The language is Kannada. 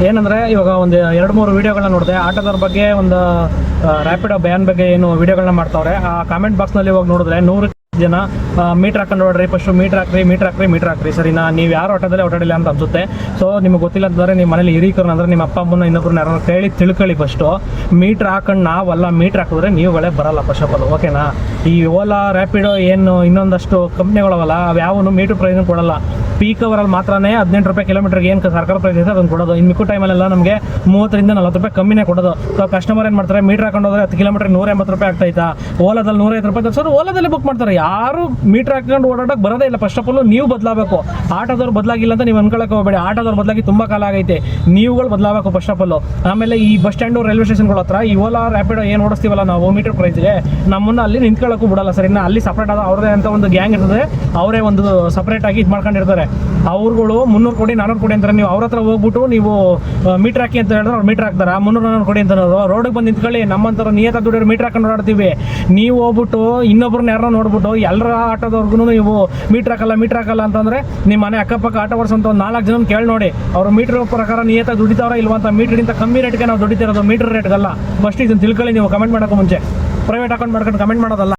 ಏನಂದರೆ ಇವಾಗ ಒಂದು 2-3 ವೀಡಿಯೋಗಳನ್ನ ನೋಡಿದೆ. ಆಟೋದವ್ರ ಬಗ್ಗೆ ಒಂದು ರ್ಯಾಪಿಡೋ ಬ್ಯಾನ್ ಬಗ್ಗೆ ಏನು ವೀಡಿಯೋಗಳನ್ನ ಮಾಡ್ತಾವ್ರೆ. ಆ ಕಾಮೆಂಟ್ ಬಾಕ್ಸ್ನಲ್ಲಿ ಹೋಗಿ ನೋಡಿದ್ರೆ 100 ಜನ ಮೀಟ್ರ್ ಹಾಕೊಂಡು ನೋಡ್ರಿ, ಫಸ್ಟು ಮೀಟ್ರ್ ಹಾಕ್ರಿ ಸರಿನಾ. ನೀವು ಯಾರು ಆಟೋದಲ್ಲೇ ಓಡಾಡಿಲ್ಲ ಅಂತ ಅನ್ಸುತ್ತೆ. ಸೊ ನಿಮಗೆ ಗೊತ್ತಿಲ್ಲ ಅಂತಂದರೆ ನಿಮ್ಮ ಮನೇಲಿ ಹಿರೀಕರನ್ನ ಅಂದರೆ ನಿಮ್ಮ ಅಪ್ಪ ಅಮ್ಮನ ಇನ್ನೊಬ್ರನ್ನ ಯಾರು ಕೇಳಿ ತಿಳ್ಕೊಳ್ಳಿ. ಫಸ್ಟು ಮೀಟ್ರ್ ಹಾಕೊಂಡು ನಾವಲ್ಲ, ಮೀಟ್ರ್ ಹಾಕಿದ್ರೆ ನೀವುಗಳೇ ಬರಲ್ಲ ಫಸ್ಟ್ ಆಫ್ ಆಲ್, ಓಕೆನಾ. ಈ ಓಲಾ ರ್ಯಾಪಿಡೋ ಏನು ಇನ್ನೊಂದಷ್ಟು ಕಂಪ್ನಿಗಳವಲ್ಲ, ಅವ್ಯಾವನು ಮೀಟ್ರ್ ಪ್ರೈಸ್ ಕೊಡಲ್ಲ. ಪೀಕ್ ಅವರಲ್ಲಿ ಮಾತ್ರನೇ 18 ರೂಪಾಯಿ ಕಿಲೋಮೀಟರ್ಗೆ ಏನು ಸರ್ಕಾರ ಪ್ರೈಸ್ ಇದೆ ಅದನ್ನು ಕೊಡೋದು. ಇನ್ನು ಮಿಕ್ಕು ಟೈಮಲ್ಲೆಲ್ಲ ನಮಗೆ 30ರಿಂದ 40 ರೂಪಾಯಿ ಕಮ್ಮಿನೇ ಕೊಡೋದು. ಸೊ ಕಸ್ಟಮರ್ ಏನು ಮಾಡ್ತಾರೆ, ಮೀಟ್ರ್ ಹಾಕೊಂಡು ಹೋದ್ರೆ 10 ಕಿಲೋಮೀಟರ್ 180 ರೂಪಾಯಿ ಆಗ್ತಾಯಿತಾ, ಓಲಾದಲ್ಲಿ 150 ರೂಪಾಯಿ ತರಿಸೋದು, ಓಲಾದಲ್ಲಿ ಬುಕ್ ಮಾಡ್ತಾರೆ. ಯಾರು ಮೀಟ್ರ್ ಹಾಕೊಂಡು ಓಡಾಡೋಕ್ಕೆ ಬರೋದೇ ಇಲ್ಲ. ಫಸ್ಟ್ ಆಫ್ ಆಲ್ ನೀವು ಬದಲಾಗಬೇಕು. ಆಟೋದವ್ರು ಬದಲಾಗಿಲ್ಲ ಅಂತ ನೀವು ಅನ್ಕೊಳ್ಳೋಕೆ ಹೋಗಬೇಡಿ. ಆಟೋದವ್ರು ಬದಲಾಗಿ ತುಂಬ ಕಾಲ ಆಗೈತೆ, ನೀವುಗಳು ಬದಲಾಗಬೇಕು ಫಸ್ಟ್ ಆಫ್ ಆಲ್. ಆಮೇಲೆ ಈ ಬಸ್ ಸ್ಟ್ಯಾಂಡು ರೈಲ್ವೆ ಸ್ಟೇಷನ್ಗಳ ಹತ್ರ ಈ ಓಲಾ ರ್ಯಾಪಿಡೋ ಏನು ಓಡಿಸ್ತೀವಲ್ಲ ನಾವು ಮೀಟ್ರ್ ಪ್ರೈಸ್ಗೆ, ನಮ್ಮನ್ನು ಅಲ್ಲಿ ನಿಂತ್ಕೊಳ್ಳೋಕ್ಕೂ ಬಿಡಲ್ಲ ಸರ್. ಇನ್ನು ಅಲ್ಲಿ ಸಪ್ರೇಟ್ ಆದ ಅವ್ರದೇ ಅಂತ ಒಂದು ಗ್ಯಾಂಗ್ ಇರ್ತದೆ, ಅವರೇ ಒಂದು ಸಪ್ರೇಟಾಗಿ ಇದು ಮಾಡ್ಕೊಂಡಿರ್ತಾರೆ. ಅವ್ರುಗಳು 300 ಕೊಡಿ 400 ಕೊಡಿ ಅಂತಾರೆ. ನೀವು ಅವ್ರ ಹತ್ರ ಹೋಗ್ಬಿಟ್ಟು ನೀವು ಮೀಟ್ರ್ ಹಾಕಿ ಅಂತ ಹೇಳಿದ್ರೆ ಅವ್ರು ಮೀಟ್ರ್ ಹಾಕ್ತಾರೆ. 300-400 ಕೊಡಿ ಅಂತ ರೋಡಿಗೆ ಬಂದು ನಿಂತ್ಕೊಳ್ಳಿ. ನಮ್ಮಂತರ ನಿಯತ ದುಡಿಯೋರು ಮೀಟ್ರ್ ಹಾಕೊಂಡು ಓಡಾಡ್ತೀವಿ. ನೀವು ಹೋಗ್ಬಿಟ್ಟು ಇನ್ನೊಬ್ರನ್ನ ಯಾರನ್ನ ನೋಡ್ಬಿಟ್ಟು ಎಲ್ಲರ ಆಟೋದವ್ರಿಗೂ ನೀವು ಮೀಟ್ರ್ ಹಾಕಲ್ಲ ಅಂತಂದರೆ ನಿಮ್ಮ ಮನೆ ಅಕ್ಕಪಕ್ಕ ಆಟೋ ಓಡಿಸೋಂಥ ಒಂದು 4 ಜನ ಕೇಳಿ ನೋಡಿ, ಅವರು ಮೀಟ್ರ್ ಪ್ರಕಾರ ನಿಯತ ದುಡಿತಾವ್ರ ಇಲ್ವಾ ಅಂತ. ಮೀಟ್ರಿಗಿಂತ ಕಮ್ಮಿ ರೇಟ್ಗೆ ನಾವು ದುಡಿತಿರೋದು, ಮೀಟ್ರ್ ರೇಟ್ಗಲ್ಲ. ಫಸ್ಟ್ ಇದನ್ನು ತಿಳ್ಕೊಳ್ಳಿ ನೀವು. ಕಮೆಂಟ್ ಮಾಡೋಕ್ಕೂ ಮುಂಚೆ ಪ್ರೈವೇಟ್ ಅಕೌಂಟ್ ಮಾಡ್ಕೊಂಡು ಕಮೆಂಟ್ ಮಾಡೋದಲ್ಲ.